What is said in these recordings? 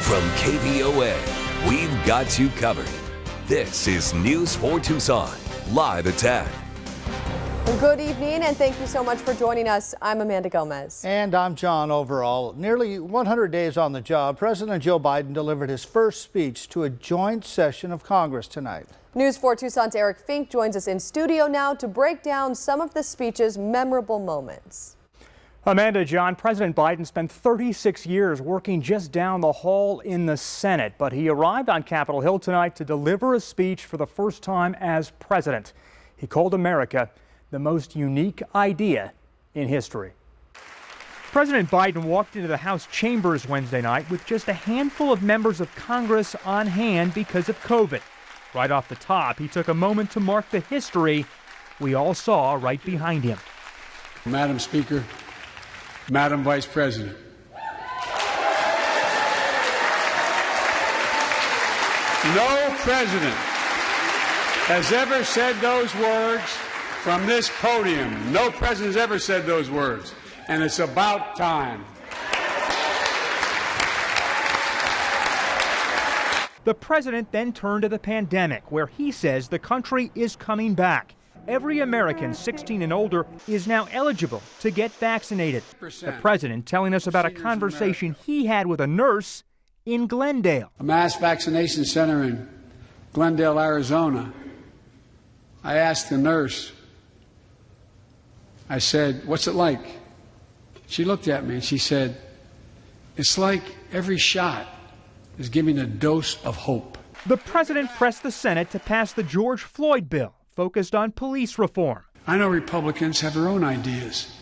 From KVOA, we've got you covered. This is News 4 Tucson, live at 10. Good evening, and thank you so much for joining us. I'm Amanda Gomez. And I'm John Overall. Nearly 100 days on the job, President Joe Biden delivered his first speech to a joint session of Congress tonight. News 4 Tucson's Eric Fink joins us in studio now to break down some of the speech's memorable moments. Amanda, John, President Biden spent 36 years working just down the hall in the Senate, but he arrived on Capitol Hill tonight to deliver a speech for the first time as president. He called America the most unique idea in history. President Biden walked into the House chambers Wednesday night with just a handful of members of Congress on hand because of COVID. Right off the top, he took a moment to mark the history we all saw right behind him. Madam Speaker, Madam Vice President, no president has ever said those words from this podium. No president has ever said those words, and it's about time. The president then turned to the pandemic, where he says the country is coming back. Every American 16 and older is now eligible to get vaccinated. The president telling us about a conversation he had with a nurse in Glendale. A mass vaccination center in Glendale, Arizona. I asked the nurse, I said, "What's it like?" She looked at me and she said, "It's like every shot is giving a dose of hope." The president pressed the Senate to pass the George Floyd bill, focused on police reform. I know Republicans have their own ideas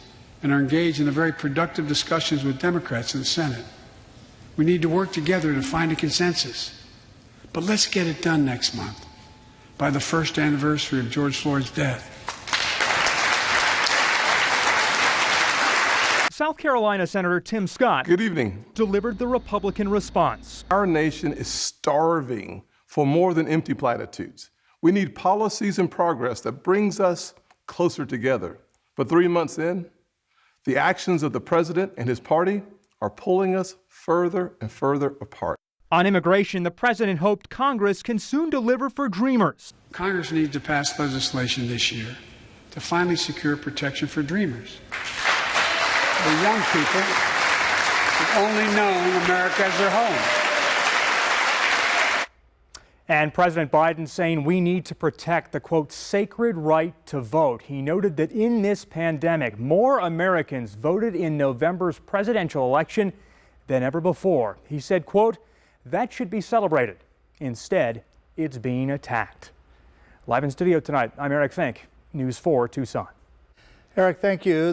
and are engaged in a very productive discussions with Democrats in the Senate. We need to work together to find a consensus. But let's get it done next month, by the first anniversary of George Floyd's death. South Carolina Senator Tim Scott, good evening, delivered the Republican response. Our nation is starving for more than empty platitudes. We need policies and progress that brings us closer together. But 3 months in, the actions of the president and his party are pulling us further and further apart. On immigration, the president hoped Congress can soon deliver for dreamers. Congress needs to pass legislation this year to finally secure protection for dreamers. The young people have only known America as their home. And President Biden saying we need to protect the, quote, sacred right to vote. He noted that in this pandemic, more Americans voted in November's presidential election than ever before. He said, quote, that should be celebrated. Instead, it's being attacked. Live in studio tonight, I'm Eric Fink, News 4 Tucson. Eric, thank you.